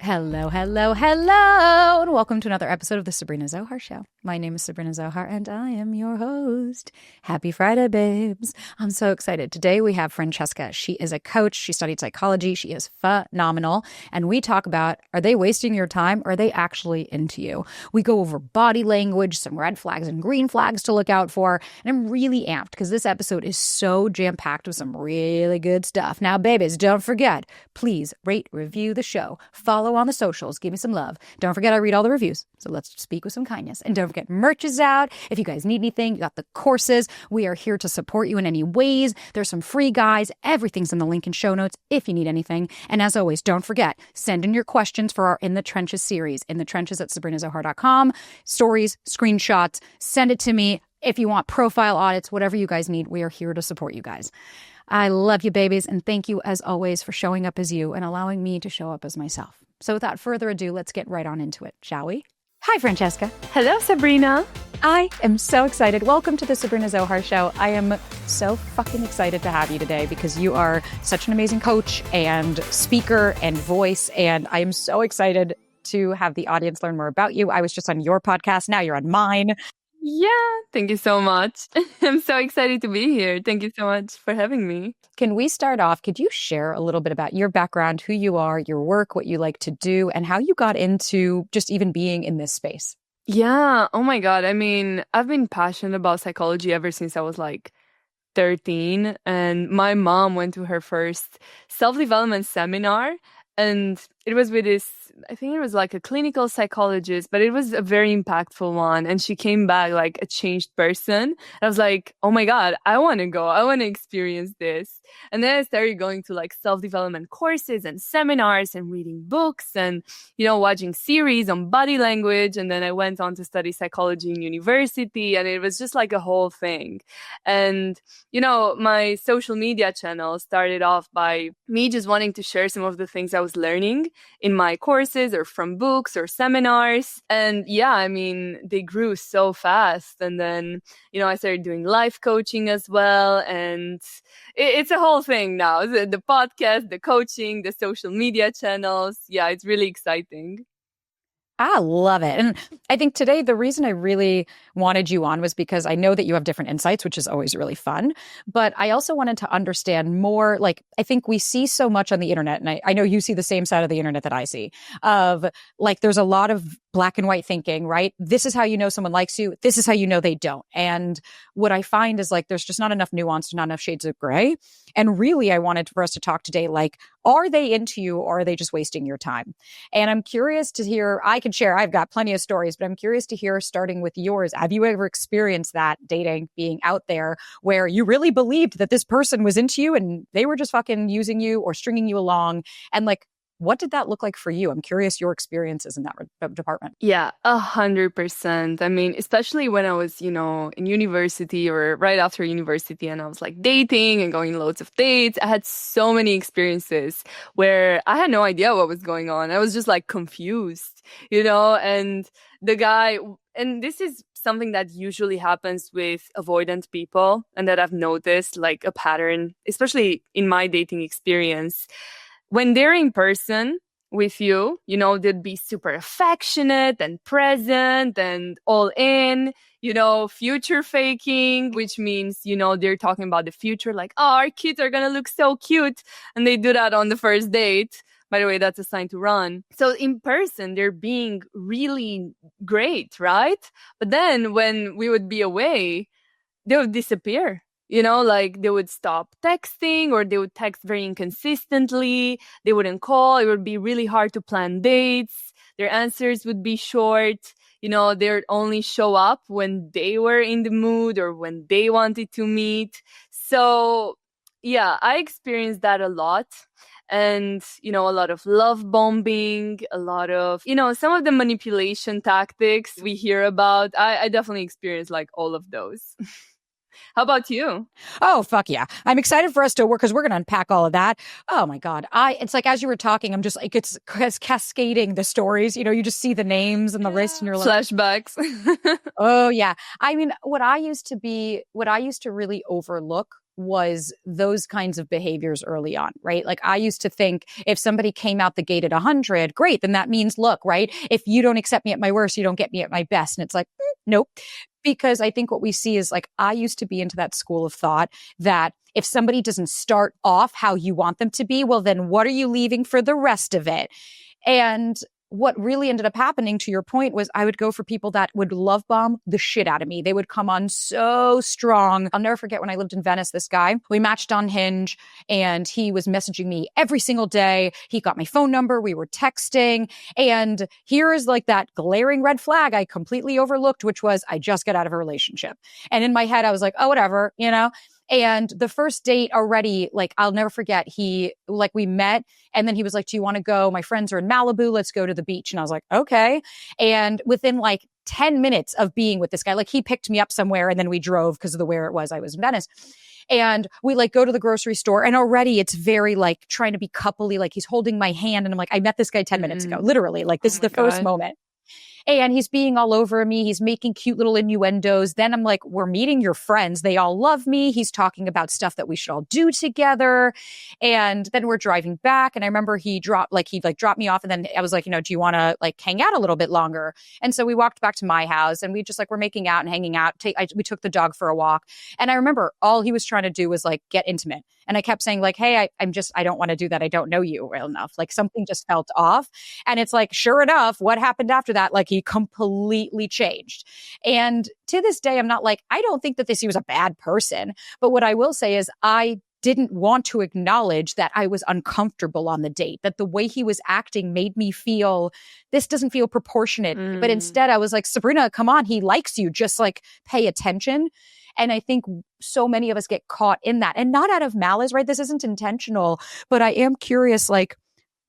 Hello, hello, hello, and welcome to another episode of the Sabrina Zohar Show. My name is Sabrina Zohar, and I am your host. Happy Friday, babes. I'm so excited. Today we have Francesca. She is a coach. She studied psychology. She is phenomenal. And we talk about, are they wasting your time or are they actually into you? We go over body language, some red flags and green flags to look out for. And I'm really amped because this episode is so jam-packed with some really good stuff. Now, babies, don't forget, please rate, review the show, follow on the socials, give me some love. Don't forget I read all the reviews, so let's speak with some kindness. And don't forget, merch is out. If you guys need anything, you got the courses. We are here to support you in any ways. There's some free guides. Everything's in the link in show notes if you need anything. And as always, don't forget, send in your questions for our In the Trenches series, in the trenches at sabrinazohar.com. Stories, screenshots, send it to me. If you want profile audits, whatever you guys need, we are here to support you guys. I love you, babies, and thank you, as always, for showing up as you and allowing me to show up as myself. So without further ado, let's get right on into it, shall we? Hi, Francesca. Hello, Sabrina. I am so excited. Welcome to the Sabrina Zohar Show. I am so fucking excited to have you today because you are such an amazing coach and speaker and voice, and I am so excited to have the audience learn more about you. I was just on your podcast. Now you're on mine. Yeah, thank you so much. I'm so excited to be here. Thank you so much for having me. Can we start off? Could you share a little bit about your background, who you are, your work, what you like to do, and how you got into just even being in this space? Yeah, oh my God. I mean, I've been passionate about psychology ever since I was like 13. And my mom went to her first self-development seminar. And it was with this, I think it was like a clinical psychologist, but it was a very impactful one. And she came back like a changed person. And I was like, oh my God, I want to go. I want to experience this. And then I started going to like self-development courses and seminars and reading books and, watching series on body language. And then I went on to study psychology in university. And it was just like a whole thing. And, my social media channel started off by me just wanting to share some of the things I was learning in my courses or from books or seminars. And yeah, I mean, they grew so fast. And then, I started doing life coaching as well. And it's a whole thing now. The podcast, the coaching, the social media channels. Yeah, it's really exciting. I love it. And I think today the reason I really wanted you on was because I know that you have different insights, which is always really fun. But I also wanted to understand more, like, I think we see so much on the internet, and I know you see the same side of the internet that I see, of like, there's a lot of black and white thinking, right? This is how you know someone likes you. This is how you know they don't. And what I find is like, there's just not enough nuance, not enough shades of gray. And really, I wanted for us to talk today, like, are they into you or are they just wasting your time? And I'm curious to hear, I can share, I've got plenty of stories, but I'm curious to hear, starting with yours, have you ever experienced that dating, being out there, where you really believed that this person was into you and they were just fucking using you or stringing you along? And like, what did that look like for you? I'm curious your experiences in that department. Yeah, 100%. I mean, especially when I was, in university or right after university and I was like dating and going loads of dates. I had so many experiences where I had no idea what was going on. I was just like confused, and the guy, and this is something that usually happens with avoidant people and that I've noticed like a pattern, especially in my dating experience. When they're in person with you, they'd be super affectionate and present and all in, future faking, which means, they're talking about the future, like, oh, our kids are going to look so cute. And they do that on the first date. By the way, that's a sign to run. So in person, they're being really great, right? But then when we would be away, they would disappear. Like they would stop texting or they would text very inconsistently. They wouldn't call. It would be really hard to plan dates. Their answers would be short. They'd only show up when they were in the mood or when they wanted to meet. So yeah, I experienced that a lot. And, a lot of love bombing, a lot of, some of the manipulation tactics we hear about. I definitely experienced like all of those. How about you? Oh, fuck yeah. I'm excited for us to work because we're going to unpack all of that. Oh my God. It's like, as you were talking, I'm just like, it's cascading the stories. You just see the names and the list and you're like, flashbacks. Oh yeah. I mean, what I used to really overlook was those kinds of behaviors early on, right? Like I used to think if somebody came out the gate at 100, great, then that means, look, right? If you don't accept me at my worst, you don't get me at my best. And it's like, nope. Because I think what we see is like, I used to be into that school of thought that if somebody doesn't start off how you want them to be, well, then what are you leaving for the rest of it? And what really ended up happening, to your point, was I would go for people that would love bomb the shit out of me. They would come on so strong. I'll never forget when I lived in Venice, this guy, we matched on Hinge and he was messaging me every single day. He got my phone number. We were texting. And here is like that glaring red flag I completely overlooked, which was I just got out of a relationship. And in my head, I was like, oh, whatever, you know? And the first date already, like, I'll never forget, we met and then he was like, do you want to go? My friends are in Malibu. Let's go to the beach. And I was like, okay. And within like 10 minutes of being with this guy, like he picked me up somewhere and then we drove because of the where it was. I was in Venice. And we like go to the grocery store and already it's very like trying to be coupley. Like he's holding my hand and I'm like, I met this guy 10 minutes ago, literally. Like this is the first moment. And he's being all over me. He's making cute little innuendos. Then I'm like, we're meeting your friends. They all love me. He's talking about stuff that we should all do together. And then we're driving back. And I remember he dropped me off. And then I was like, do you want to like hang out a little bit longer? And so we walked back to my house and we just like, we're making out and hanging out. We took the dog for a walk. And I remember all he was trying to do was like get intimate. And I kept saying like, hey, I don't want to do that. I don't know you well enough. Like something just felt off. And it's like, sure enough, what happened after that? Like he completely changed. And to this day, I'm not like, I don't think that he was a bad person. But what I will say is I didn't want to acknowledge that I was uncomfortable on the date, that the way he was acting made me feel this doesn't feel proportionate. But instead I was like, Sabrina, come on, he likes you. Just like pay attention. And I think so many of us get caught in that, and not out of malice, right? This isn't intentional, but I am curious, like,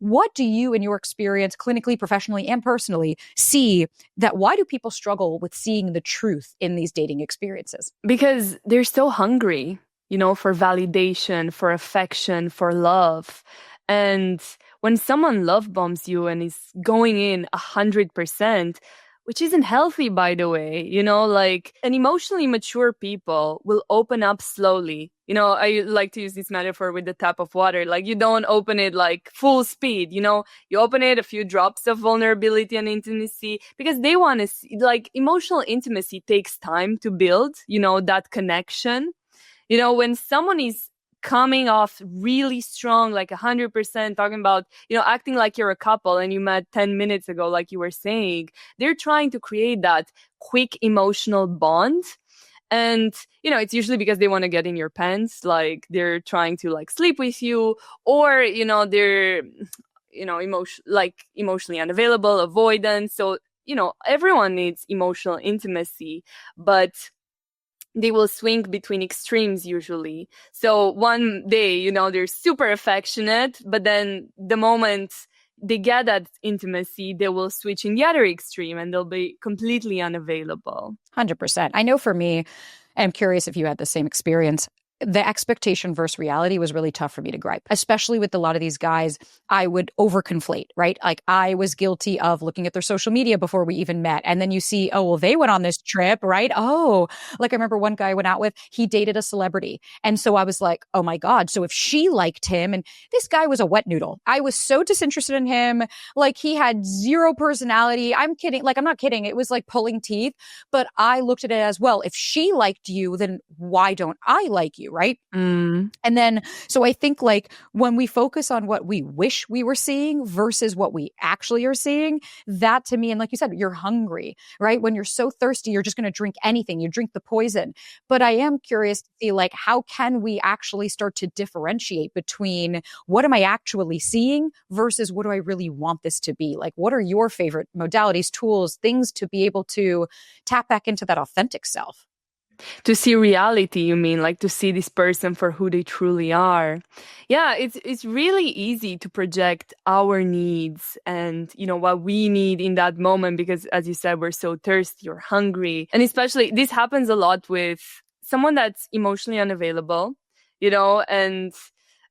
what do you, in your experience, clinically, professionally, and personally, see that why do people struggle with seeing the truth in these dating experiences? Because they're so hungry, for validation, for affection, for love. And when someone love bombs you and is going in 100%, which isn't healthy, by the way, like an emotionally mature people will open up slowly. I like to use this metaphor with the tap of water. Like you don't open it like full speed, you open it a few drops of vulnerability and intimacy because they want to see, like emotional intimacy takes time to build, that connection. When someone is coming off really strong, like 100%, talking about, acting like you're a couple and you met 10 minutes ago, like you were saying, they're trying to create that quick emotional bond. And, it's usually because they want to get in your pants, like they're trying to like sleep with you, or, they're, emotionally unavailable, avoidant. So, everyone needs emotional intimacy, but they will swing between extremes usually. So one day, they're super affectionate, but then the moment they get that intimacy, they will switch in the other extreme and they'll be completely unavailable. 100%. I know for me, I'm curious if you had the same experience. The expectation versus reality was really tough for me to gripe, especially with a lot of these guys. I would overconflate, right? Like I was guilty of looking at their social media before we even met. And then you see, oh, well, they went on this trip, right? Oh, like I remember one guy I went out with, he dated a celebrity. And so I was like, oh my God. So if she liked him, and this guy was a wet noodle, I was so disinterested in him. Like he had zero personality. I'm kidding. Like, I'm not kidding. It was like pulling teeth, but I looked at it as, well, if she liked you, then why don't I like you? Right. And then, so I think like when we focus on what we wish we were seeing versus what we actually are seeing, that to me, and like you said, you're hungry, right? When you're so thirsty, you're just going to drink anything. You drink the poison. But I am curious to see like, how can we actually start to differentiate between what am I actually seeing versus what do I really want this to be? Like, what are your favorite modalities, tools, things to be able to tap back into that authentic self? To see reality, you mean, like to see this person for who they truly are. Yeah, it's really easy to project our needs and, what we need in that moment because, as you said, we're so thirsty or hungry. And especially this happens a lot with someone that's emotionally unavailable, and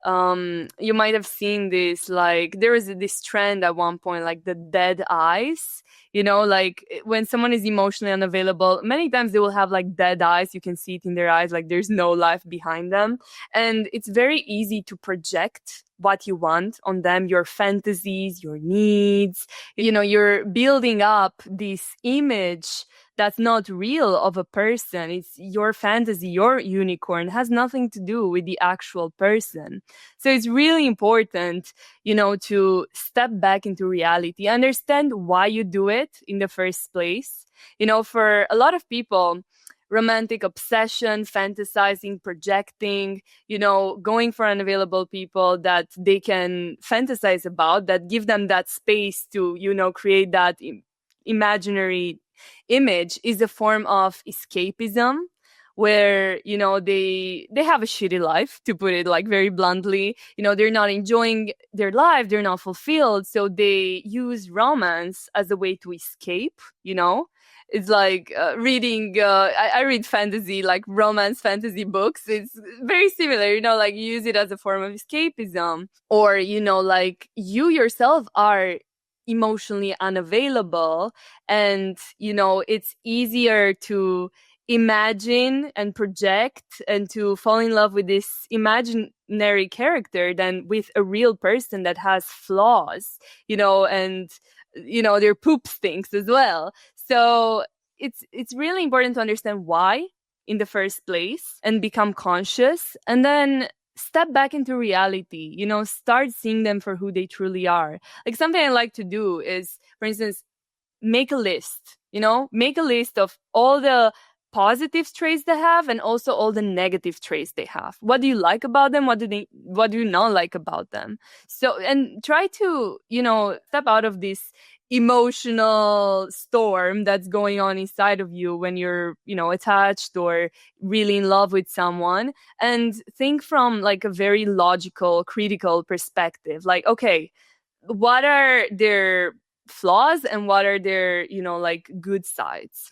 You might have seen this, like there was this trend at one point, like the dead eyes. Like when someone is emotionally unavailable, many times they will have like dead eyes. You can see it in their eyes, like there's no life behind them. And it's very easy to project what you want on them, your fantasies, your needs. You're building up this image that's not real of a person. It's your fantasy, your unicorn. It has nothing to do with the actual person. So it's really important, to step back into reality, understand why you do it in the first place. For a lot of people, romantic obsession, fantasizing, projecting, going for unavailable people that they can fantasize about, that give them that space to, create that imaginary image, is a form of escapism, where they have a shitty life, to put it like very bluntly. They're not enjoying their life, they're not fulfilled, so they use romance as a way to escape. It's like reading I read fantasy, like romance fantasy books. It's very similar, like you use it as a form of escapism. Or like you yourself are emotionally unavailable, and it's easier to imagine and project and to fall in love with this imaginary character than with a real person that has flaws, and their poop stinks as well. So it's really important to understand why in the first place and become conscious, and then step back into reality, start seeing them for who they truly are. Like something I like to do is, for instance, make a list, make a list of all the positive traits they have and also all the negative traits they have. What do you like about them? What do you not like about them? So, and try to, step out of this emotional storm that's going on inside of you when you're, attached or really in love with someone, and think from like a very logical, critical perspective. Like, okay, what are their flaws and what are their, like good sides?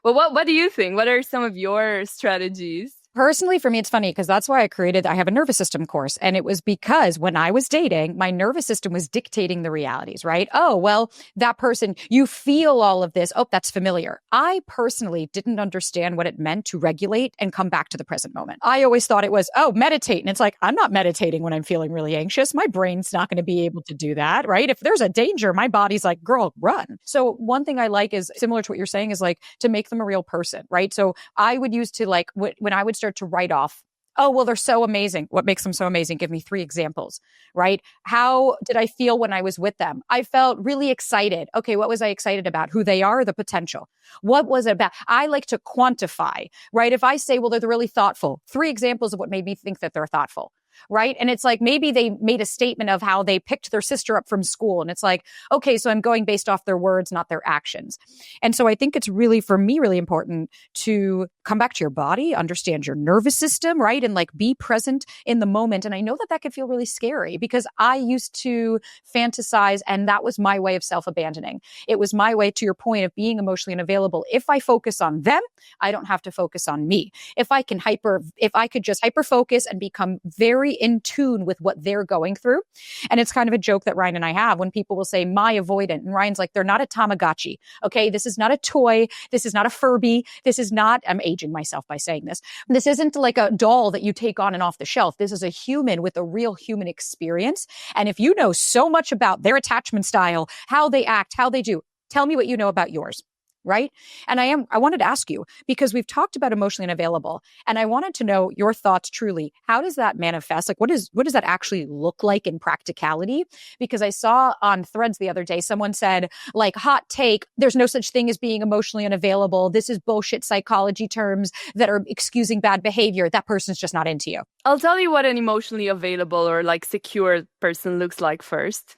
Well, what do you think? What are some of your strategies? Personally, for me, it's funny because that's why I have a nervous system course. And it was because when I was dating, my nervous system was dictating the realities, right? Oh, well, that person, you feel all of this. Oh, that's familiar. I personally didn't understand what it meant to regulate and come back to the present moment. I always thought it was, oh, meditate. And it's like, I'm not meditating when I'm feeling really anxious. My brain's not going to be able to do that, right? If there's a danger, my body's like, girl, run. So one thing I like is similar to what you're saying is like to make them a real person, right? So I would use to like, when I would start to write off, oh, well, they're so amazing. What makes them so amazing? Give me 3 examples, right? How did I feel when I was with them? I felt really excited. Okay, what was I excited about? Who they are, the potential. What was it about? I like to quantify, right? If I say, well, they're really thoughtful, 3 examples of what made me think that they're thoughtful. Right. And it's like maybe they made a statement of how they picked their sister up from school. And it's like, okay, so I'm going based off their words, not their actions. And so I think it's really, for me, really important to come back to your body, understand your nervous system, right? And like be present in the moment. And I know that that could feel really scary because I used to fantasize, and that was my way of self-abandoning. It was my way, to your point, of being emotionally unavailable. If I focus on them, I don't have to focus on me. If I could just hyper focus and become very in tune with what they're going through. And it's kind of a joke that Ryan and I have when people will say my avoidant, and Ryan's like, they're not a Tamagotchi. Okay. This is not a toy. This is not a Furby. This is not, I'm aging myself by saying this. This isn't like a doll that you take on and off the shelf. This is a human with a real human experience. And if you know so much about their attachment style, how they act, how they do, tell me what you know about yours. Right. And I wanted to ask you, because we've talked about emotionally unavailable, and I wanted to know your thoughts truly. How does that manifest? Like, what does that actually look like in practicality? Because I saw on Threads the other day, someone said, like, hot take, there's no such thing as being emotionally unavailable. This is bullshit psychology terms that are excusing bad behavior. That person's just not into you. I'll tell you what an emotionally available or like secure person looks like first.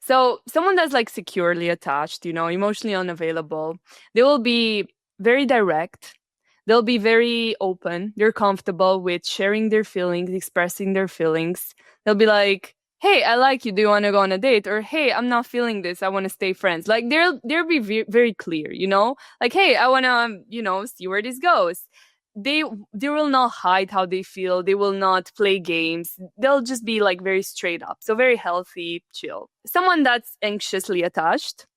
So someone that's like securely attached, emotionally unavailable, they will be very direct. They'll be very open. They're comfortable with sharing their feelings, expressing their feelings. They'll be like, hey, I like you. Do you want to go on a date? Or, hey, I'm not feeling this. I want to stay friends. Like they'll be very clear, like, hey, I want to, see where this goes. they will not hide how they feel. They will not play games. They'll just be like very straight up. So very healthy, chill. Someone that's anxiously attached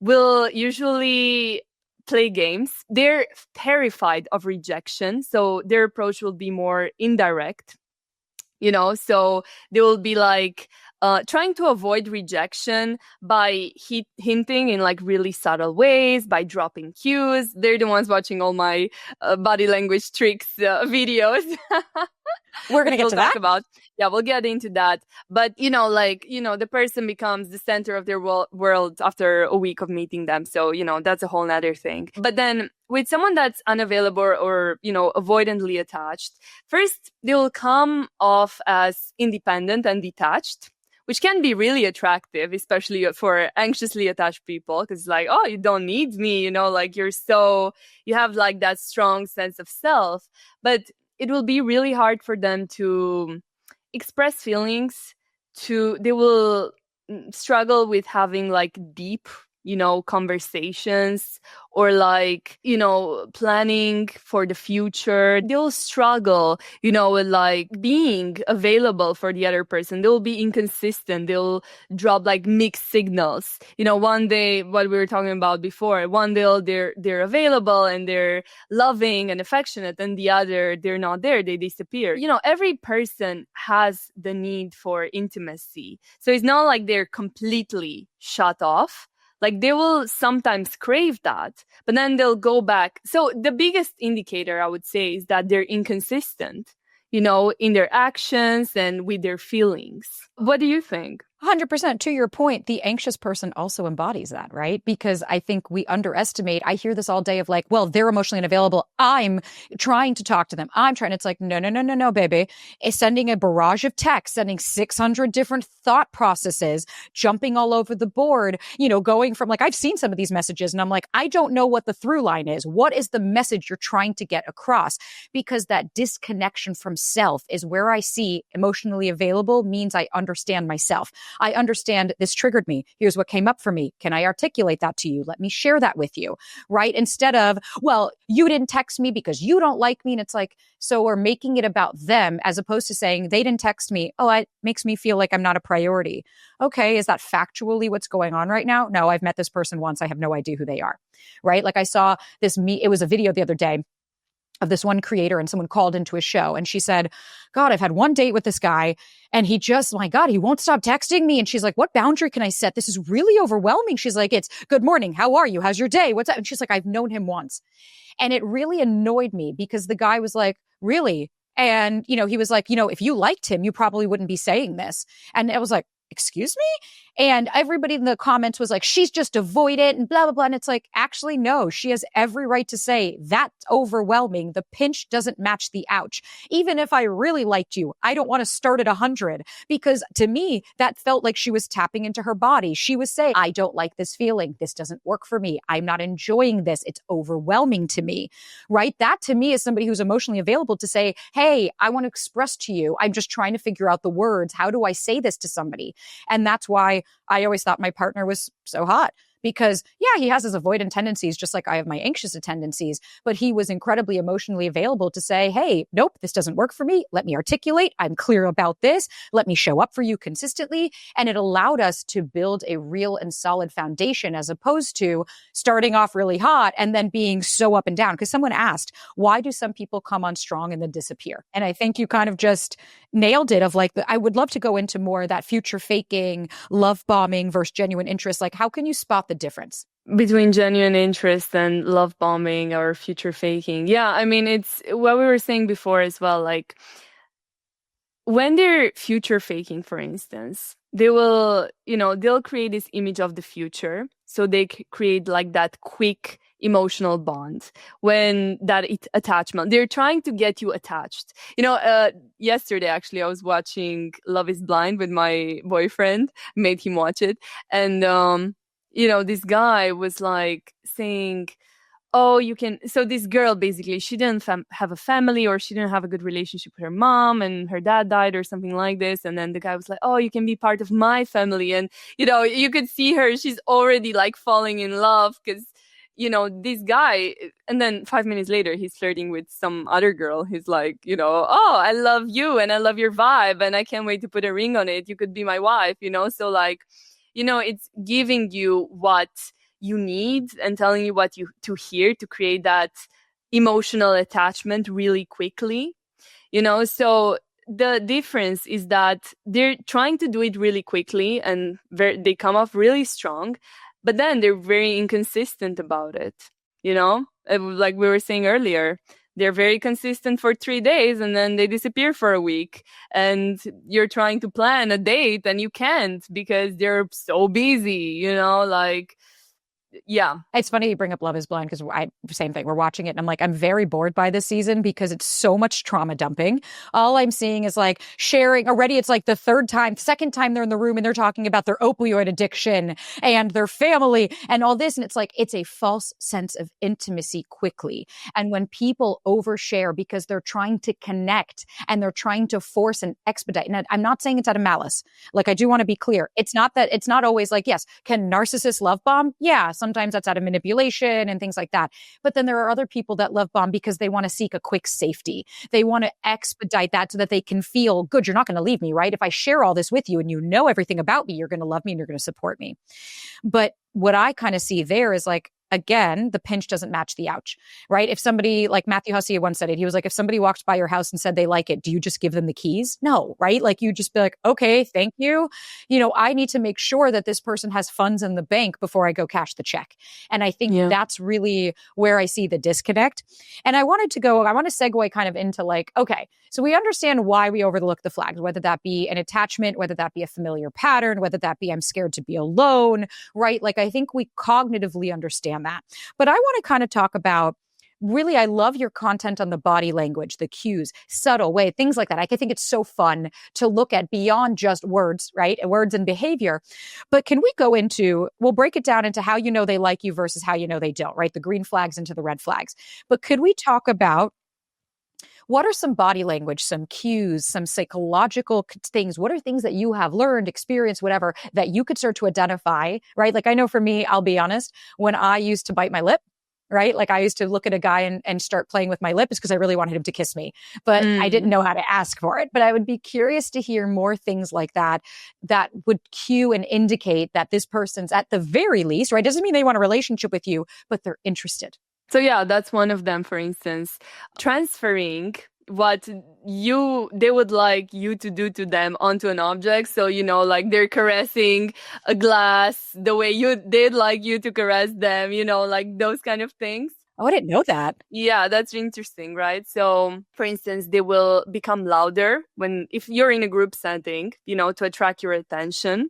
will usually play games. They're terrified of rejection, so their approach will be more indirect. So they will be like trying to avoid rejection by hinting in like really subtle ways, by dropping cues. They're the ones watching all my body language tricks videos. We're going to get to that. Yeah, we'll get into that. But, the person becomes the center of their world after a week of meeting them. So, that's a whole nother thing. But then with someone that's unavailable or, avoidantly attached, first, they will come off as independent and detached, which can be really attractive, especially for anxiously attached people. Because like, oh, you don't need me, you have like that strong sense of self. But it will be really hard for them to express feelings. They will struggle with having like deep, conversations, or like, planning for the future. They'll struggle, with like being available for the other person. They'll be inconsistent. They'll drop like mixed signals. One day, what we were talking about before, one day they're available and they're loving and affectionate, and the other, they're not there. They disappear. Every person has the need for intimacy. So it's not like they're completely shut off. Like they will sometimes crave that, but then they'll go back. So the biggest indicator I would say is that they're inconsistent, in their actions and with their feelings. What do you think? 100%. To your point, the anxious person also embodies that, right? Because I think we underestimate. I hear this all day of like, well, they're emotionally unavailable. I'm trying to talk to them. It's like, no, baby. It's sending a barrage of texts, sending 600 different thought processes, jumping all over the board, going from like, I've seen some of these messages and I'm like, I don't know what the through line is. What is the message you're trying to get across? Because that disconnection from self is where I see emotionally available means I understand myself. I understand this triggered me. Here's what came up for me. Can I articulate that to you? Let me share that with you, right? Instead of, well, you didn't text me because you don't like me. And it's like, so we're making it about them as opposed to saying they didn't text me. Oh, it makes me feel like I'm not a priority. Okay. Is that factually what's going on right now? No, I've met this person once. I have no idea who they are, right? Like I saw it was a video the other day of this one creator, and someone called into his show and she said, God, I've had one date with this guy and he just, my God, he won't stop texting me. And she's like, what boundary can I set? This is really overwhelming. She's like, it's good morning. How are you? How's your day? What's up? And she's like, I've known him once. And it really annoyed me because the guy was like, really? And, he was like, if you liked him, you probably wouldn't be saying this. And I was like, excuse me? And everybody in the comments was like, she's just avoidant and blah, blah, blah. And it's like, actually, no, she has every right to say that's overwhelming. The pinch doesn't match the ouch. Even if I really liked you, I don't want to start at 100 because to me, that felt like she was tapping into her body. She was saying, I don't like this feeling. This doesn't work for me. I'm not enjoying this. It's overwhelming to me, right? That to me is somebody who's emotionally available to say, hey, I want to express to you. I'm just trying to figure out the words. How do I say this to somebody? And that's why I always thought my partner was so hot. Because, yeah, he has his avoidant tendencies, just like I have my anxious tendencies, but he was incredibly emotionally available to say, hey, nope, this doesn't work for me. Let me articulate. I'm clear about this. Let me show up for you consistently. And it allowed us to build a real and solid foundation as opposed to starting off really hot and then being so up and down. Because someone asked, why do some people come on strong and then disappear? And I think you kind of just nailed it of like, I would love to go into more of that future faking, love bombing versus genuine interest. Like, how can you spot the difference between genuine interest and love bombing or future faking? Yeah, I mean, it's what we were saying before as well. Like when they're future faking, for instance, they will, they'll create this image of the future. So they create like that quick emotional bond when that attachment, they're trying to get you attached. Yesterday, actually, I was watching Love is Blind with my boyfriend, made him watch it. And, this guy was like saying, oh, you can. So this girl, basically, she didn't have a family or she didn't have a good relationship with her mom and her dad died or something like this. And then the guy was like, oh, you can be part of my family. And, you could see her, she's already like falling in love because, this guy, and then 5 minutes later, he's flirting with some other girl. He's like, oh, I love you and I love your vibe and I can't wait to put a ring on it. You could be my wife. So like, it's giving you what you need and telling you what you to hear to create that emotional attachment really quickly. So the difference is that they're trying to do it really quickly and they come off really strong, but then they're very inconsistent about it. Like we were saying earlier, they're very consistent for 3 days and then they disappear for a week, and you're trying to plan a date and you can't because they're so busy, like, yeah. It's funny you bring up Love is Blind because same thing. We're watching it and I'm like, I'm very bored by this season because it's so much trauma dumping. All I'm seeing is like sharing already. It's like the second time they're in the room and they're talking about their opioid addiction and their family and all this. And it's like, it's a false sense of intimacy quickly. And when people overshare because they're trying to connect and they're trying to force and expedite. And I'm not saying it's out of malice. Like, I do want to be clear. It's not always like, yes, can narcissists love bomb? Yeah. Sometimes that's out of manipulation and things like that. But then there are other people that love bomb because they want to seek a quick safety. They want to expedite that so that they can feel good. You're not going to leave me, right? If I share all this with you and you know everything about me, you're going to love me and you're going to support me. But what I kind of see there is like, again, the pinch doesn't match the ouch, right? If somebody, like Matthew Hussey once said it, he was like, if somebody walks by your house and said they like it, do you just give them the keys? No, right? Like, you just be like, okay, thank you. I need to make sure that this person has funds in the bank before I go cash the check. And I think that's really where I see the disconnect. And I want to segue kind of into like, okay, so we understand why we overlook the flags, whether that be an attachment, whether that be a familiar pattern, whether that be I'm scared to be alone, right? Like, I think we cognitively understand that. But I want to kind of talk about, really, I love your content on the body language, the cues, subtle way, things like that. I think it's so fun to look at beyond just words, right? Words and behavior. But can we we'll break it down into how you know they like you versus how you know they don't, right? The green flags into the red flags. But could we talk about what are some body language, some cues, some psychological things? What are things that you have learned, experienced, whatever, that you could start to identify, right? Like, I know for me, I'll be honest, when I used to bite my lip, right? Like, I used to look at a guy and start playing with my lip because I really wanted him to kiss me, but I didn't know how to ask for it. But I would be curious to hear more things like that would cue and indicate that this person's, at the very least, right? Doesn't mean they want a relationship with you, but they're interested. So yeah, that's one of them, for instance, transferring what they would like you to do to them onto an object. So, like they're caressing a glass the way they'd like you to caress them, like those kind of things. Oh, I didn't know that. Yeah, that's interesting, right? So, for instance, they will become louder if you're in a group setting, to attract your attention.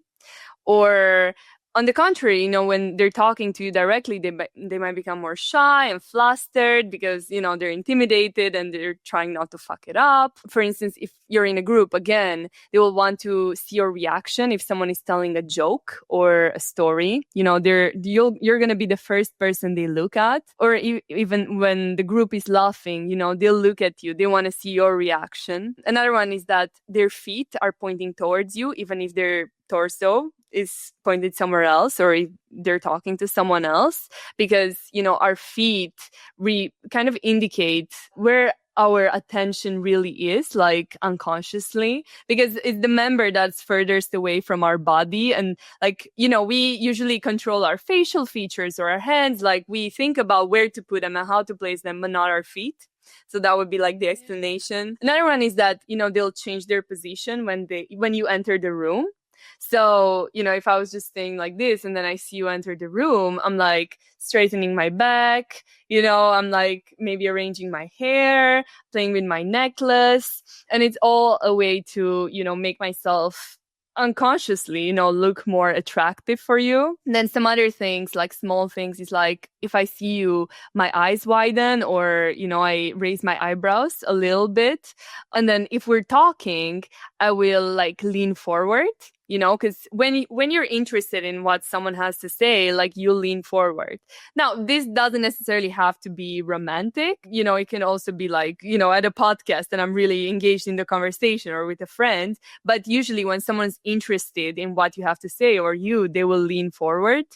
Or on the contrary, when they're talking to you directly, they might become more shy and flustered because, they're intimidated and they're trying not to fuck it up. For instance, if you're in a group, again, they will want to see your reaction if someone is telling a joke or a story. You're going to be the first person they look at. Or even when the group is laughing, they'll look at you. They want to see your reaction. Another one is that their feet are pointing towards you, even if their torso is pointed somewhere else, or if they're talking to someone else, because our feet kind of indicate where our attention really is, like unconsciously, because it's the member that's furthest away from our body. And like, we usually control our facial features or our hands, like we think about where to put them and how to place them, but not our feet. So that would be like the explanation. Another one is that, they'll change their position when you enter the room. So, if I was just staying like this and then I see you enter the room, I'm like straightening my back, I'm like maybe arranging my hair, playing with my necklace. And it's all a way to, make myself unconsciously, look more attractive for you. And then some other things, like small things, is like if I see you, my eyes widen, or, I raise my eyebrows a little bit. And then if we're talking, I will like lean forward. because when you're interested in what someone has to say, like you lean forward. Now, this doesn't necessarily have to be romantic. It can also be like, at a podcast and I'm really engaged in the conversation, or with a friend. But usually when someone's interested in what you have to say, or they will lean forward.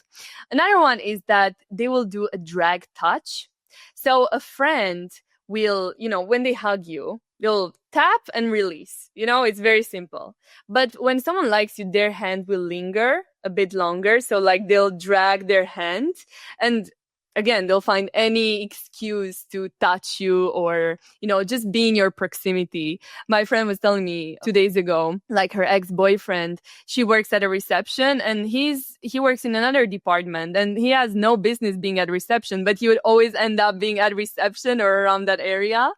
Another one is that they will do a drag touch. So a friend will, when they hug you, they'll tap and release. It's very simple. But when someone likes you, their hand will linger a bit longer. So like they'll drag their hand, and again, they'll find any excuse to touch you, or, just be in your proximity. My friend was telling me 2 days ago, like her ex-boyfriend, she works at a reception, and he works in another department, and he has no business being at reception, but he would always end up being at reception or around that area,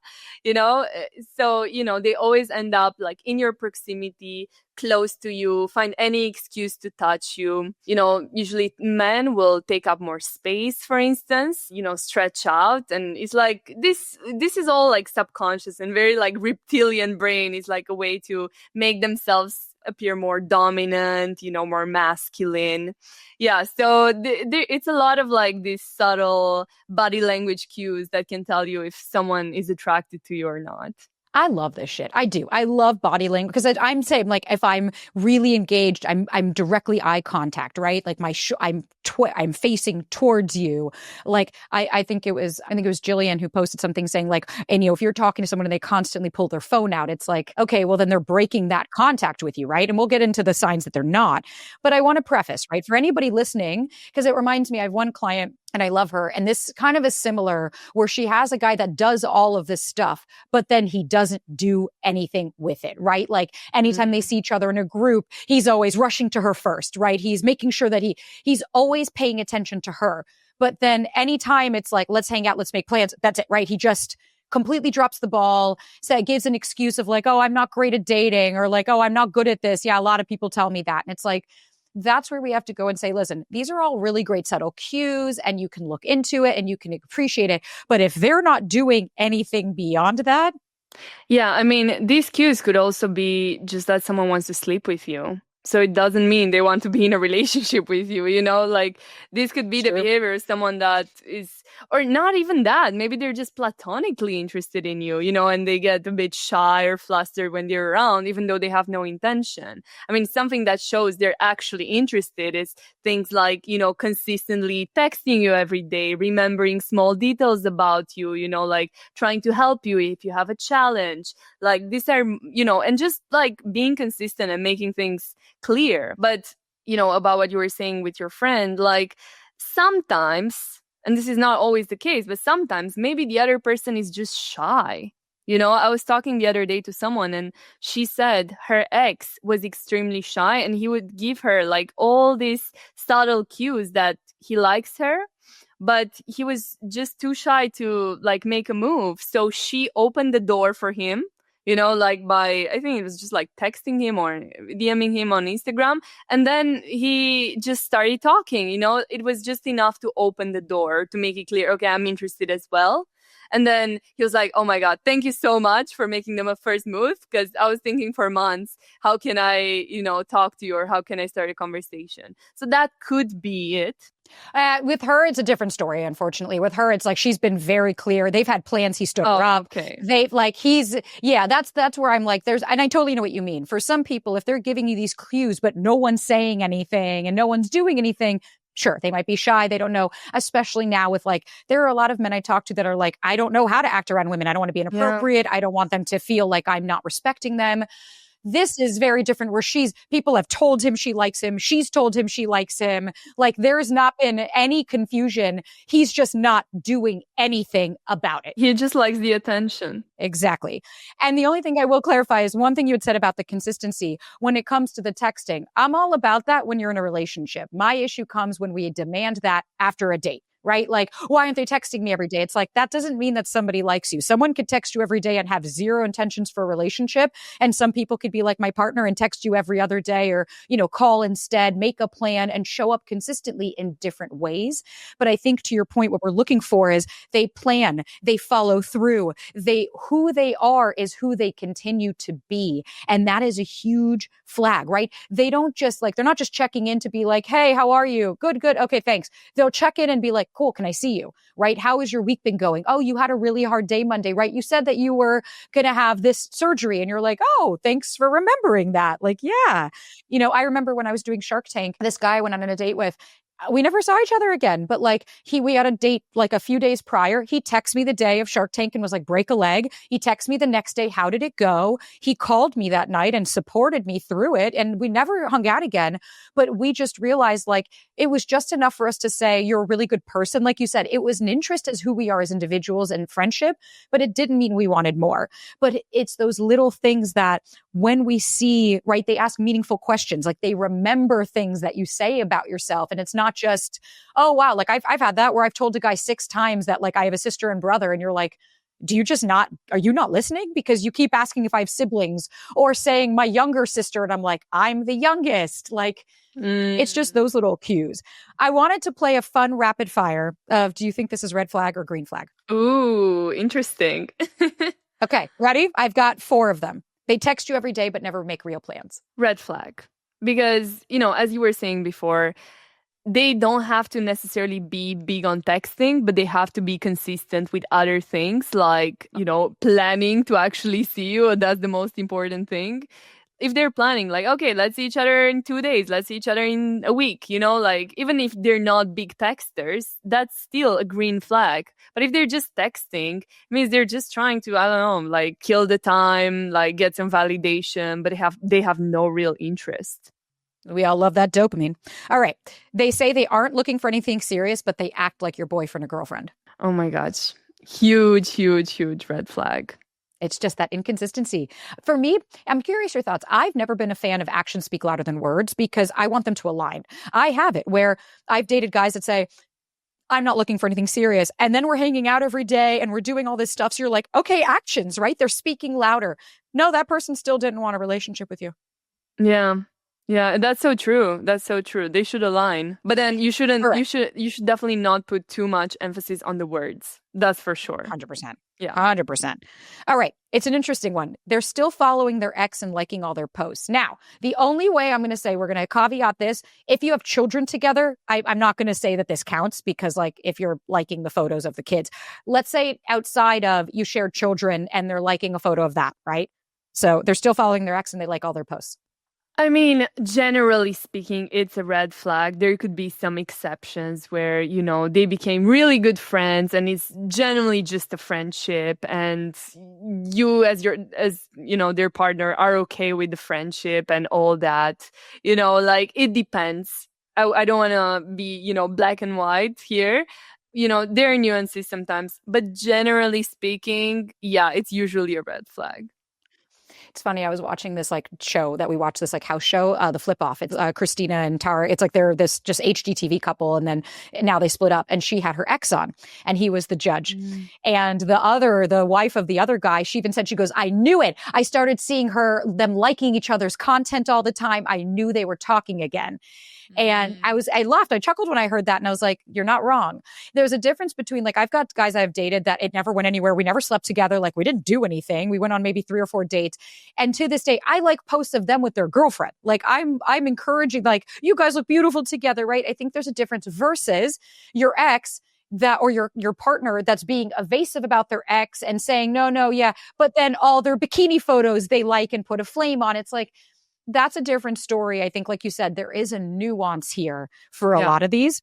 So, they always end up like in your proximity, close to you, find any excuse to touch you. Usually men will take up more space, for instance, stretch out. And it's like this is all like subconscious and very like reptilian brain. Is like a way to make themselves appear more dominant, more masculine. Yeah. So it's a lot of like these subtle body language cues that can tell you if someone is attracted to you or not. I love this shit. I do. I love body language because I'm saying, like, if I'm really engaged, I'm directly eye contact, right? Like I'm facing towards you. Like I think it was Jillian who posted something saying like, and if you're talking to someone and they constantly pull their phone out, it's like, okay, well then they're breaking that contact with you, right? And we'll get into the signs that they're not. But I want to preface, right, for anybody listening, because it reminds me, I have one client and I love her. And this kind of is similar, where she has a guy that does all of this stuff, but then he doesn't do anything with it, right? Like anytime they see each other in a group, he's always rushing to her first, right? He's making sure that he's always paying attention to her. But then anytime it's like, let's hang out, let's make plans, that's it, right? He just completely drops the ball, gives an excuse of like, oh, I'm not great at dating, or like, oh, I'm not good at this. Yeah, a lot of people tell me that. And it's like, that's where we have to go and say, listen, these are all really great subtle cues, and you can look into it and you can appreciate it. But if they're not doing anything beyond that. Yeah, I mean, these cues could also be just that someone wants to sleep with you. So it doesn't mean they want to be in a relationship with you, like this could be the behavior of someone that is, or not even that. Maybe they're just platonically interested in you, and they get a bit shy or flustered when they're around, even though they have no intention. I mean, something that shows they're actually interested is things like, consistently texting you every day, remembering small details about you, like trying to help you if you have a challenge. Like these are, and just like being consistent and making things clear. But about what you were saying with your friend, like sometimes, and this is not always the case, but sometimes maybe the other person is just shy. I was talking the other day to someone, and she said her ex was extremely shy, and he would give her like all these subtle cues that he likes her, but he was just too shy to like make a move. So she opened the door for him, like by, I think it was just like texting him or DMing him on Instagram. And then he just started talking, it was just enough to open the door to make it clear, okay, I'm interested as well. And then he was like, oh my God, thank you so much for making them a first move. Because I was thinking for months, how can I, talk to you, or how can I start a conversation? So that could be it. With her, it's a different story, unfortunately. With her, it's like she's been very clear. They've had plans. He stood her up. Okay. They've like, that's where I'm like, and I totally know what you mean. For some people, if they're giving you these clues, but no one's saying anything and no one's doing anything, sure, they might be shy. They don't know, especially now with like, there are a lot of men I talk to that are like, I don't know how to act around women. I don't want to be inappropriate. Yeah. I don't want them to feel like I'm not respecting them. This is very different, where people have told him she likes him. She's told him she likes him. Like there's not been any confusion. He's just not doing anything about it. He just likes the attention. Exactly. And the only thing I will clarify is one thing you had said about the consistency when it comes to the texting. I'm all about that when you're in a relationship. My issue comes when we demand that after a date. right? Like, why aren't they texting me every day? It's like, that doesn't mean that somebody likes you. Someone could text you every day and have zero intentions for a relationship. And some people could be like my partner and text you every other day, or, call instead, make a plan and show up consistently in different ways. But I think to your point, what we're looking for is they plan, they follow through, who they are is who they continue to be. And that is a huge flag, right? They don't just they're not just checking in to be like, hey, how are you? Good, good. Okay, thanks. They'll check in and be like, cool, can I see you? Right? How has your week been going? Oh, you had a really hard day Monday, right? You said that you were going to have this surgery, and you're like, oh, thanks for remembering that. Like, yeah. I remember when I was doing Shark Tank, this guy I went on a date with, we never saw each other again, but we had a date a few days prior. He texted me the day of Shark Tank and was like, break a leg. He texted me the next day, how did it go? He called me that night and supported me through it. And we never hung out again, but we just realized it was just enough for us to say, you're a really good person. Like you said, it was an interest as who we are as individuals and friendship, but it didn't mean we wanted more. But it's those little things that when we see, right, they ask meaningful questions, they remember things that you say about yourself. And it's not just, oh, wow, I've had that where I've told a guy 6 times that I have a sister and brother, and you're like, are you not listening? Because you keep asking if I have siblings, or saying my younger sister, and I'm like, I'm the youngest. It's just those little cues. I wanted to play a fun rapid fire of, do you think this is red flag or green flag? Ooh, interesting. Okay, ready? I've got 4 of them. They text you every day, but never make real plans. Red flag. Because, as you were saying before, they don't have to necessarily be big on texting, but they have to be consistent with other things like, planning to actually see you. That's the most important thing. If they're planning, okay, let's see each other in 2 days, let's see each other in a week, even if they're not big texters, that's still a green flag. But if they're just texting, it means they're just trying to, I don't know, kill the time, get some validation, but they have no real interest. We all love that dopamine. All right. They say they aren't looking for anything serious, but they act like your boyfriend or girlfriend. Oh my gosh. Huge, huge, huge red flag. It's just that inconsistency. For me, I'm curious your thoughts. I've never been a fan of actions speak louder than words because I want them to align. I have it where I've dated guys that say, I'm not looking for anything serious. And then we're hanging out every day and we're doing all this stuff. So you're like, okay, actions, right? They're speaking louder. No, that person still didn't want a relationship with you. Yeah. Yeah, that's so true. That's so true. They should align. But then you shouldn't, Correct. you should definitely not put too much emphasis on the words. That's for sure. 100%. Yeah. 100%. All right. It's an interesting one. They're still following their ex and liking all their posts. Now, the only way I'm going to say, we're going to caveat this, if you have children together, I'm not going to say that this counts because if you're liking the photos of the kids, let's say outside of you shared children and they're liking a photo of that, right? So they're still following their ex and they like all their posts. I mean, generally speaking, it's a red flag. There could be some exceptions where, they became really good friends and it's generally just a friendship and you as their partner are okay with the friendship and all that. It depends. I don't want to be, black and white here. There are nuances sometimes, but generally speaking, yeah, it's usually a red flag. It's funny. I was watching this show that we watched, this house show, The Flip Off. It's Christina and Tara. It's they're this just HGTV couple, and then now they split up. And she had her ex on, and he was the judge. And the wife of the other guy, she even said, she goes, I knew it. I started seeing them liking each other's content all the time. I knew they were talking again. And I laughed. I chuckled when I heard that. And I was like, you're not wrong. There's a difference between I've got guys I've dated that it never went anywhere. We never slept together. We didn't do anything. We went on maybe 3 or 4 dates. And to this day, I like posts of them with their girlfriend. I'm encouraging, you guys look beautiful together, right? I think there's a difference versus your ex or your partner that's being evasive about their ex and saying, no, yeah. But then all their bikini photos they like and put a flame on. It's that's a different story. I think, like you said, there is a nuance here for a lot of these.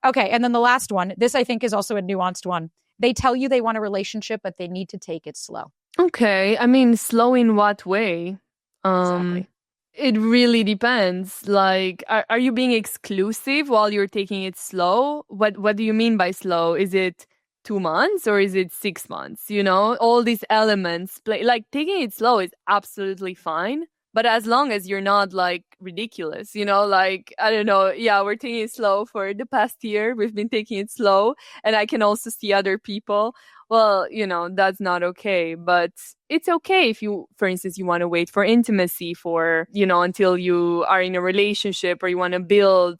Okay. And then the last one, this I think is also a nuanced one. They tell you they want a relationship, but they need to take it slow. Okay. I mean, slow in what way? Exactly. It really depends. Are you being exclusive while you're taking it slow? What do you mean by slow? Is it 2 months or is it 6 months? All these elements play. Taking it slow is absolutely fine. But as long as you're not like ridiculous, like, I don't know, yeah, we're taking it slow for the past year. We've been taking it slow. And I can also see other people. Well, that's not okay. But it's okay if you, for instance, you want to wait for intimacy for, until you are in a relationship, or you want to build,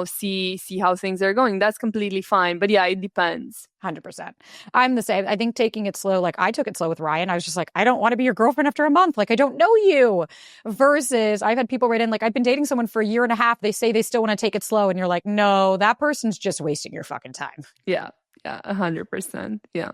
see how things are going. That's completely fine. But yeah, it depends. 100%. I'm the same. I think taking it slow, like I took it slow with Ryan. I was just like, I don't want to be your girlfriend after a month. Like, I don't know you. Versus I've had people write in, like, I've been dating someone for a year and a half. They say they still want to take it slow. And you're like, no, that person's just wasting your fucking time. Yeah. Yeah. 100%. Yeah.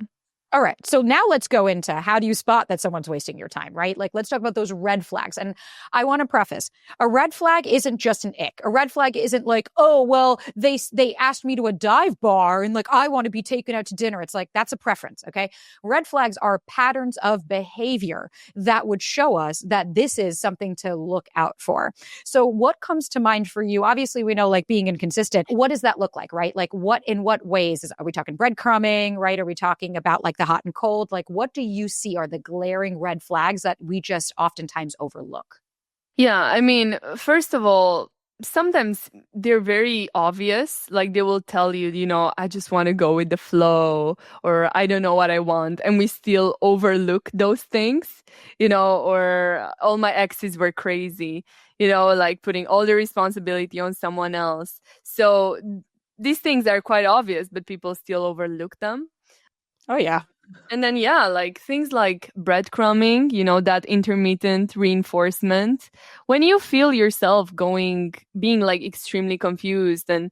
All right. So now let's go into how do you spot that someone's wasting your time, right? Like, let's talk about those red flags. And I want to preface, a red flag isn't just an ick. A red flag isn't like, oh, well, they asked me to a dive bar and like, I want to be taken out to dinner. It's like, that's a preference. Okay. Red flags are patterns of behavior that would show us that this is something to look out for. So what comes to mind for you? Obviously, we know like being inconsistent. What does that look like, right? Like in what ways are we talking breadcrumbing, right? Are we talking about like the hot and cold? Like, what do you see are the glaring red flags that we just oftentimes overlook? Yeah, I mean, first of all, sometimes they're very obvious. Like they will tell you, I just want to go with the flow, or I don't know what I want. And we still overlook those things, or all my exes were crazy, like putting all the responsibility on someone else. So these things are quite obvious, but people still overlook them. Oh, yeah. And then, yeah, like things like breadcrumbing, that intermittent reinforcement. When you feel yourself being like extremely confused, and,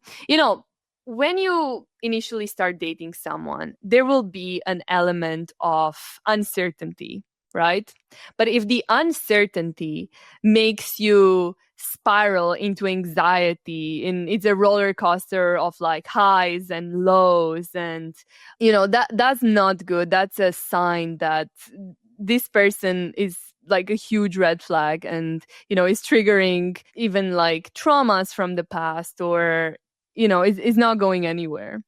when you initially start dating someone, there will be an element of uncertainty, right? But if the uncertainty makes you spiral into anxiety, and it's a roller coaster of like highs and lows, and that's not good. That's a sign that this person is like a huge red flag, and is triggering even like traumas from the past, or is not going anywhere.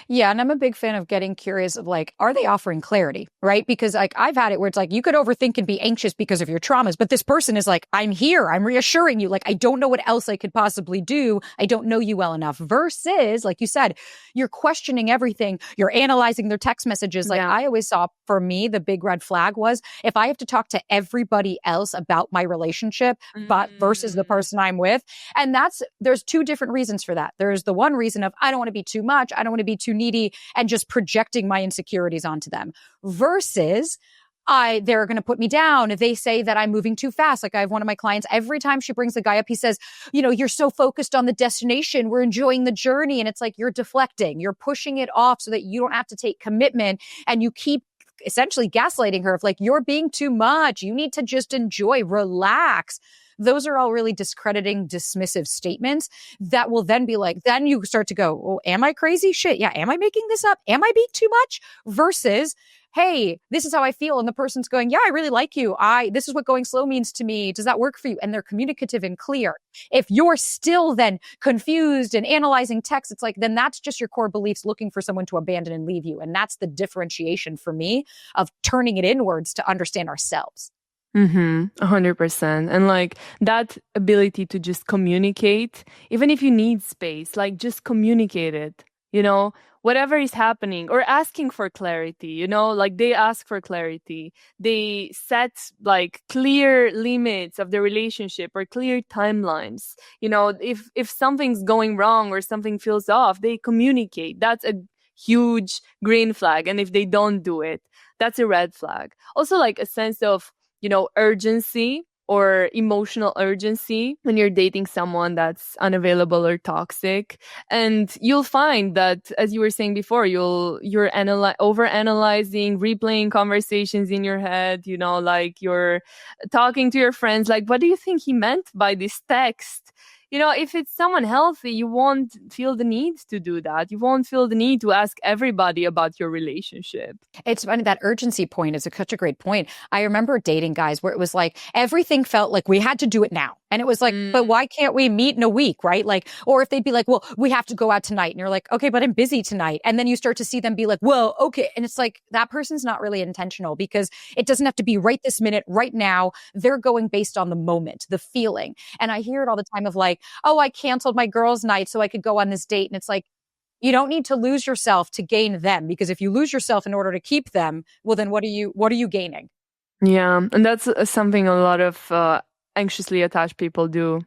Yeah. And I'm a big fan of getting curious of like, are they offering clarity? Right? Because like I've had it where it's like you could overthink and be anxious because of your traumas, but this person is like, I'm here. I'm reassuring you. Like, I don't know what else I could possibly do. I don't know you well enough. Versus, like you said, you're questioning everything. You're analyzing their text messages. Like I always saw, for me, the big red flag was if I have to talk to everybody else about my relationship, but versus the person I'm with. And there's two different reasons for that. There's the one reason of I don't want to be too much. I don't want to be too needy, and just projecting my insecurities onto them, versus they're going to put me down if they say that I'm moving too fast. Like I have one of my clients, every time she brings the guy up, he says, you're so focused on the destination. We're enjoying the journey. And it's like, you're deflecting, you're pushing it off so that you don't have to take commitment. And you keep essentially gaslighting her of like, you're being too much. You need to just enjoy, relax. Those are all really discrediting, dismissive statements that will then be like, then you start to go, oh, am I crazy? Shit. Yeah. Am I making this up? Am I being too much? Versus, hey, this is how I feel. And the person's going, yeah, I really like you. This is what going slow means to me. Does that work for you? And they're communicative and clear. If you're still then confused and analyzing text, it's like, then that's just your core beliefs looking for someone to abandon and leave you. And that's the differentiation for me of turning it inwards to understand ourselves. 100%. And like that ability to just communicate, even if you need space, like just communicate it, whatever is happening, or asking for clarity, like they ask for clarity. They set like clear limits of the relationship or clear timelines. If something's going wrong or something feels off, they communicate. That's a huge green flag. And if they don't do it, that's a red flag. Also like a sense of urgency or emotional urgency when you're dating someone that's unavailable or toxic. And you'll find that, as you were saying before, you're overanalyzing, replaying conversations in your head, like you're talking to your friends, like, what do you think he meant by this text? If it's someone healthy, you won't feel the need to do that. You won't feel the need to ask everybody about your relationship. It's funny, that urgency point is such a great point. I remember dating guys where it was like everything felt like we had to do it now. And it was like, but why can't we meet in a week, right? Like, or if they'd be like, well, we have to go out tonight. And you're like, okay, but I'm busy tonight. And then you start to see them be like, well, okay. And it's like, that person's not really intentional because it doesn't have to be right this minute, right now. They're going based on the moment, the feeling. And I hear it all the time of like, oh, I canceled my girls' night so I could go on this date. And it's like, you don't need to lose yourself to gain them, because if you lose yourself in order to keep them, well, then what are you gaining? Yeah, and that's something a lot of anxiously attached people do.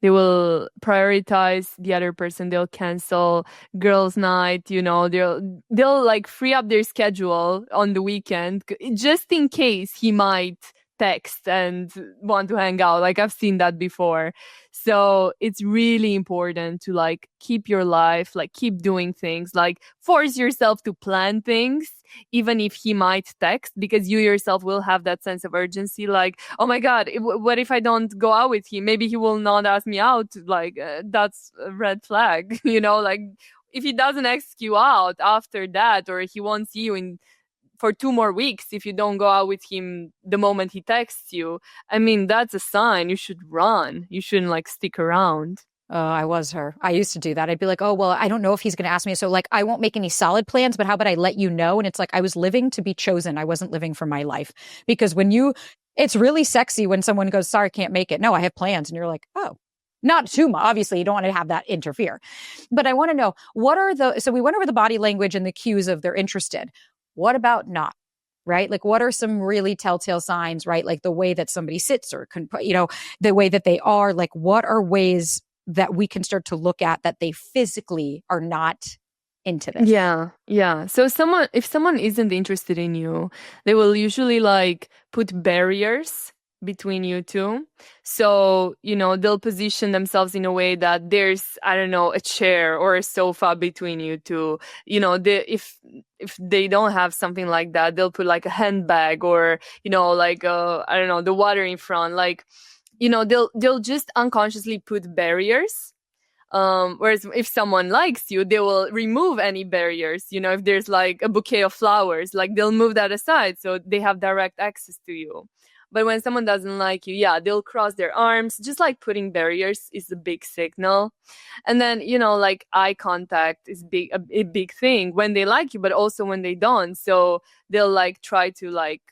They will prioritize the other person. They'll cancel girls' night. They'll like free up their schedule on the weekend just in case he might text and want to hang out. Like I've seen that before. So it's really important to like keep your life, like keep doing things, like force yourself to plan things, even if he might text, because you yourself will have that sense of urgency. Like, oh my God, what if I don't go out with him? Maybe he will not ask me out. Like, that's a red flag, like if he doesn't ask you out after that, or he won't see you for 2 more weeks if you don't go out with him the moment he texts you, I mean, that's a sign. You should run. You shouldn't like stick around. I was her. I used to do that. I'd be like, oh, well, I don't know if he's going to ask me. So like, I won't make any solid plans, but how about I let you know? And it's like, I was living to be chosen. I wasn't living for my life, because it's really sexy when someone goes, sorry, can't make it. No, I have plans. And you're like, oh, not too much. Obviously, you don't want to have that interfere. But I want to know, so we went over the body language and the cues of they're interested. What about not? Right? Like, what are some really telltale signs, right? Like the way that somebody sits or, the way that they are, like, what are ways that we can start to look at that they physically are not into this? Yeah. Yeah. So if someone isn't interested in you, they will usually like put barriers between you two. So, they'll position themselves in a way that there's, I don't know, a chair or a sofa between you two. If they don't have something like that, they'll put like a handbag or, like, I don't know, the water in front. Like, they'll just unconsciously put barriers. Whereas if someone likes you, they will remove any barriers. If there's like a bouquet of flowers, like they'll move that aside so they have direct access to you. But when someone doesn't like you, yeah, they'll cross their arms. Just like putting barriers is a big signal. And then, like eye contact is a big thing when they like you, but also when they don't. So they'll like try to like,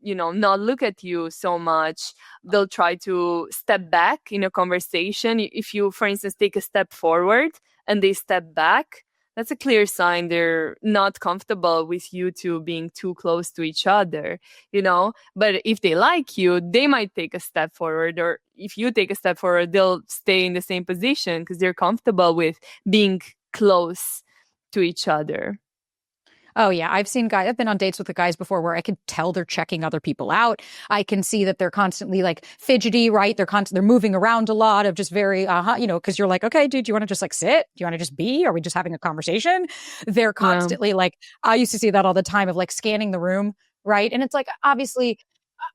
not look at you so much. They'll try to step back in a conversation. If you, for instance, take a step forward and they step back, that's a clear sign they're not comfortable with you two being too close to each other, But if they like you, they might take a step forward, or if you take a step forward, they'll stay in the same position because they're comfortable with being close to each other. Oh, yeah. I've been on dates with the guys before where I can tell they're checking other people out. I can see that they're constantly like fidgety, right? They're moving around a lot of just very, because you're like, okay, dude, do you want to just like sit? Do you want to just be? Are we just having a conversation? They're constantly like, I used to see that all the time of like scanning the room, right? And it's like, obviously,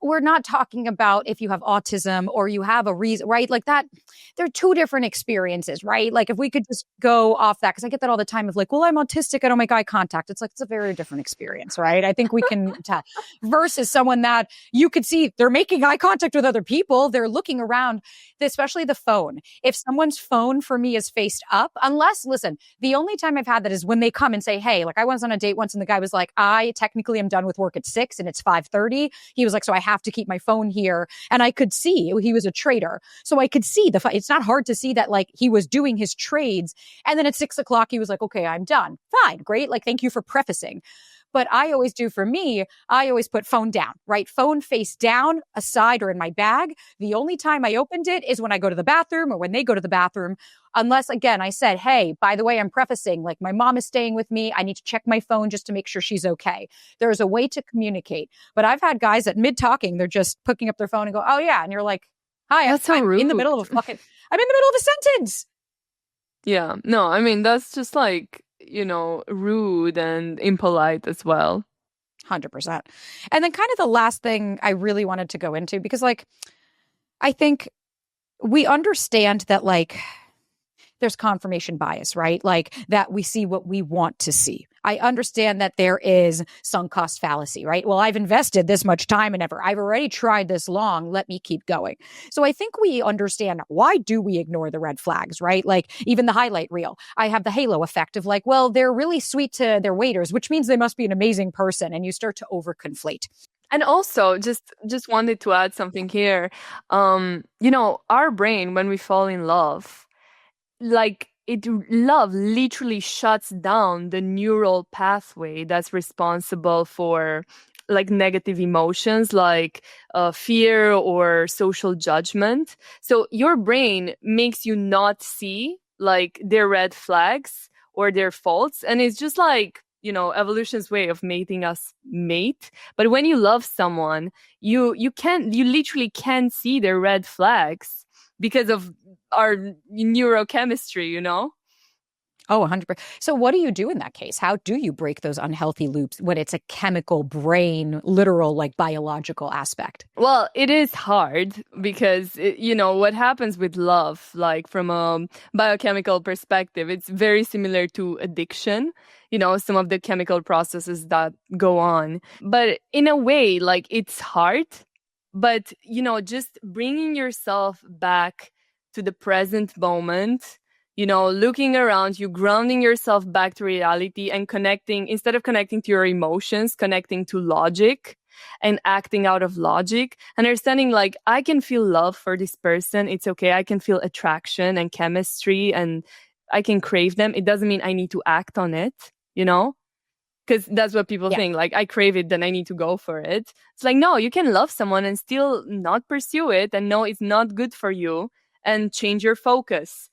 we're not talking about if you have autism or you have a reason, right? Like that, they're two different experiences, right? Like if we could just go off that, because I get that all the time of like, well, I'm autistic, I don't make eye contact. It's like, it's a very different experience, right? I think we can tell versus someone that you could see they're making eye contact with other people. They're looking around, especially the phone. If someone's phone for me is faced up, listen, the only time I've had that is when they come and say, hey, like I was on a date once and the guy was like, I technically am done with work at 6 and it's 5:30. He was like, so I have to keep my phone here. And I could see he was a trader. So I could see it's not hard to see that like he was doing his trades. And then at 6 o'clock, he was like, okay, I'm done. Fine. Great. Like, thank you for prefacing. But I always put phone down, right? Phone face down, aside, or in my bag. The only time I opened it is when I go to the bathroom or when they go to the bathroom. Unless, again, I said, hey, by the way, I'm prefacing, like my mom is staying with me. I need to check my phone just to make sure she's okay. There's a way to communicate. But I've had guys that mid-talking, they're just picking up their phone and go, oh, yeah. And you're like, hi, I'm in the middle of a sentence. Yeah. No, I mean, that's just like, rude and impolite as well. 100%. And then kind of the last thing I really wanted to go into, because like, I think we understand that like, there's confirmation bias, right? Like that we see what we want to see. I understand that there is sunk cost fallacy, right? Well, I've invested this much time and effort. I've already tried this long. Let me keep going. So I think we understand, why do we ignore the red flags, right? Like even the highlight reel. I have the halo effect of like, well, they're really sweet to their waiters, which means they must be an amazing person. And you start to overconflate. And also, just wanted to add something here. Our brain, when we fall in love, like love literally shuts down the neural pathway that's responsible for like negative emotions like fear or social judgment. So your brain makes you not see like their red flags or their faults, and it's just like, evolution's way of making us mate. But when you love someone, you literally can't see their red flags because of our neurochemistry. Oh, 100%. So what do you do in that case? How do you break those unhealthy loops when it's a chemical brain, literal, like biological aspect? Well, it is hard because, what happens with love, like from a biochemical perspective, it's very similar to addiction, some of the chemical processes that go on. But in a way, like it's hard, but, just bringing yourself back to the present moment, looking around you, grounding yourself back to reality and connecting, instead of connecting to your emotions, connecting to logic and acting out of logic, understanding like, I can feel love for this person. It's okay. I can feel attraction and chemistry and I can crave them. It doesn't mean I need to act on it, because that's what people think. Like, I crave it, then I need to go for it. It's like, no, you can love someone and still not pursue it and know it's not good for you and change your focus.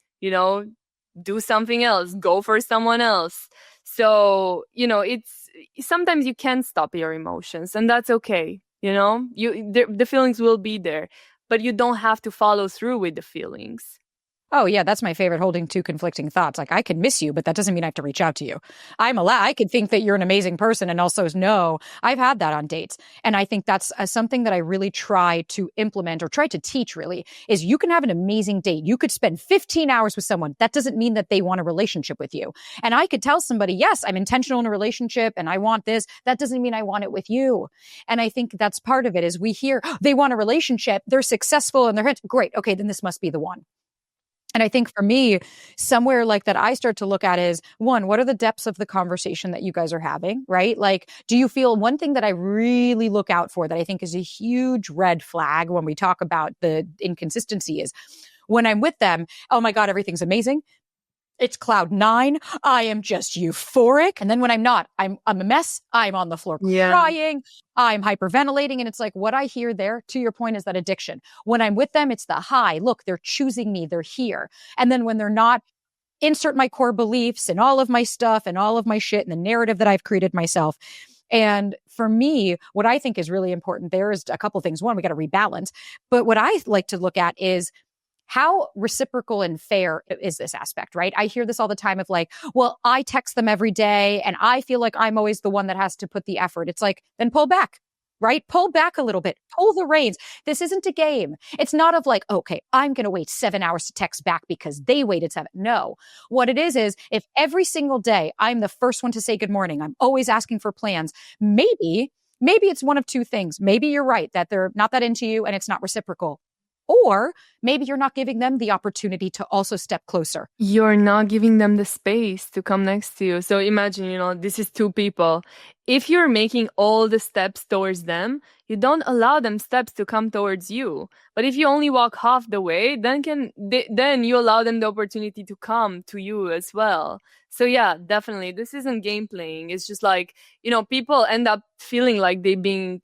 Do something else, go for someone else. So, it's sometimes you can't stop your emotions, and that's okay. The feelings will be there, but you don't have to follow through with the feelings. Oh, yeah, that's my favorite, holding two conflicting thoughts. Like, I can miss you, but that doesn't mean I have to reach out to you. I could think that you're an amazing person and also no. I've had that on dates. And I think that's something that I really try to implement or try to teach, really, is you can have an amazing date. You could spend 15 hours with someone. That doesn't mean that they want a relationship with you. And I could tell somebody, yes, I'm intentional in a relationship and I want this. That doesn't mean I want it with you. And I think that's part of it is we hear, oh, they want a relationship. They're successful and they're great. Okay, then this must be the one. And I think for me, somewhere like that I start to look at is, one, what are the depths of the conversation that you guys are having, right? Like, do you feel, one thing that I really look out for that I think is a huge red flag when we talk about the inconsistency is when I'm with them, oh my God, everything's amazing. It's cloud nine. I am just euphoric. And then when I'm not, I'm a mess. I'm on the floor crying. I'm hyperventilating. And it's like what I hear there, to your point, is that addiction. When I'm with them, it's the high. Look, they're choosing me. They're here. And then when they're not, insert my core beliefs and all of my stuff and all of my shit and the narrative that I've created myself. And for me, what I think is really important there is a couple of things. One, we got to rebalance. But what I like to look at is, how reciprocal and fair is this aspect, right? I hear this all the time of like, well, I text them every day and I feel like I'm always the one that has to put the effort. It's like, then pull back, right? Pull back a little bit, pull the reins. This isn't a game. It's not of like, okay, I'm going to wait 7 hours to text back because they waited 7. No, what it is if every single day I'm the first one to say good morning, I'm always asking for plans, maybe it's one of two things. Maybe you're right that they're not that into you and it's not reciprocal. Or maybe you're not giving them the opportunity to also step closer. You're not giving them the space to come next to you. So imagine, this is two people. If you're making all the steps towards them, you don't allow them steps to come towards you. But if you only walk half the way, then you allow them the opportunity to come to you as well. So yeah, definitely, this isn't game playing. It's just like, people end up feeling like they're being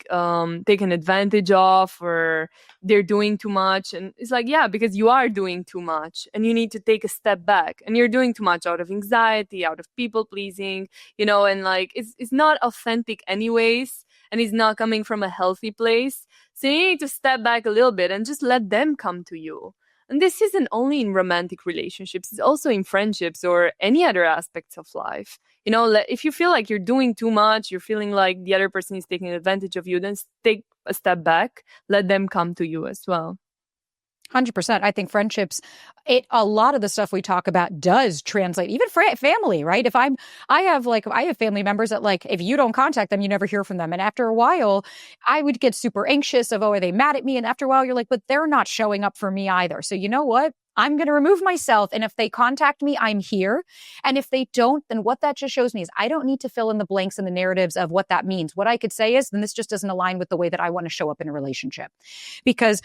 taken advantage of or they're doing too much. And it's like, yeah, because you are doing too much and you need to take a step back, and you're doing too much out of anxiety, out of people pleasing, and like, it's not authentic anyways. And it's not coming from a healthy place. So you need to step back a little bit and just let them come to you. And this isn't only in romantic relationships, it's also in friendships or any other aspects of life. If you feel like you're doing too much, you're feeling like the other person is taking advantage of you, then take a step back, let them come to you as well. 100%. I think friendships, a lot of the stuff we talk about does translate, even for family, right? I have family members that like, if you don't contact them, you never hear from them. And after a while, I would get super anxious of, oh, are they mad at me? And after a while, you're like, but they're not showing up for me either. So you know what? I'm going to remove myself. And if they contact me, I'm here. And if they don't, then what that just shows me is I don't need to fill in the blanks and the narratives of what that means. What I could say is, then this just doesn't align with the way that I want to show up in a relationship, because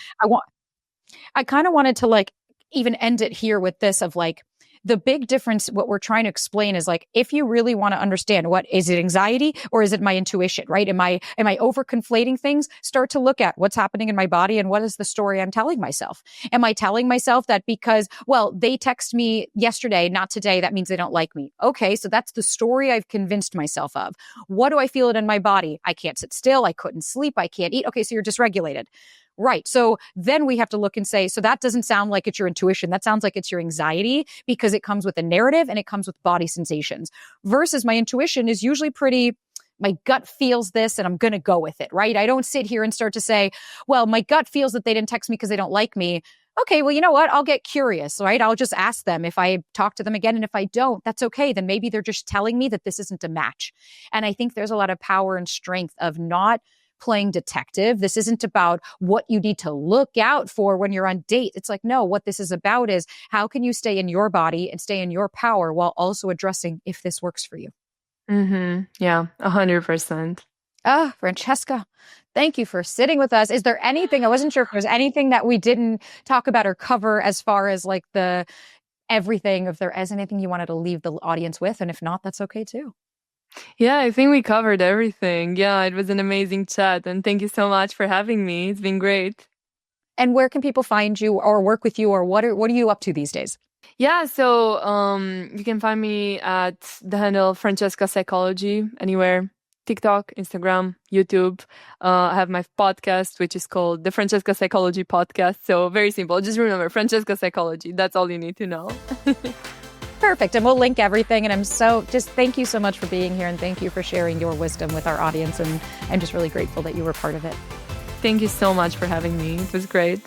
I kind of wanted to like even end it here with this of like the big difference. What we're trying to explain is like, if you really want to understand what is it, anxiety, or is it my intuition, right? Am I over conflating things? Start to look at what's happening in my body and what is the story I'm telling myself. Am I telling myself that because, well, they text me yesterday, not today, that means they don't like me? Okay. So that's the story I've convinced myself of. What do I feel it in my body? I can't sit still. I couldn't sleep. I can't eat. Okay. So you're dysregulated. Right. So then we have to look and say, so that doesn't sound like it's your intuition. That sounds like it's your anxiety, because it comes with a narrative and it comes with body sensations, versus my intuition is usually pretty, my gut feels this and I'm going to go with it. Right. I don't sit here and start to say, well, my gut feels that they didn't text me because they don't like me. Okay, well, you know what? I'll get curious, right? I'll just ask them if I talk to them again. And if I don't, that's okay. Then maybe they're just telling me that this isn't a match. And I think there's a lot of power and strength of not playing detective. This isn't about what you need to look out for when you're on date. It's like, no, what this is about is how can you stay in your body and stay in your power while also addressing if this works for you. Yeah, 100%. Francesca, thank you for sitting with us. Is there anything, I wasn't sure if there's anything that we didn't talk about or cover as far as like the everything, if there is anything you wanted to leave the audience with, and if not, that's okay too. Yeah, I think we covered everything. Yeah, it was an amazing chat. And thank you so much for having me. It's been great. And where can people find you or work with you, or what are you up to these days? Yeah, so you can find me at the handle Francesca Psychology anywhere. TikTok, Instagram, YouTube. I have my podcast, which is called the Francesca Psychology Podcast. So very simple. Just remember, Francesca Psychology. That's all you need to know. Perfect. And we'll link everything. And thank you so much for being here. And thank you for sharing your wisdom with our audience. And I'm just really grateful that you were part of it. Thank you so much for having me. It was great.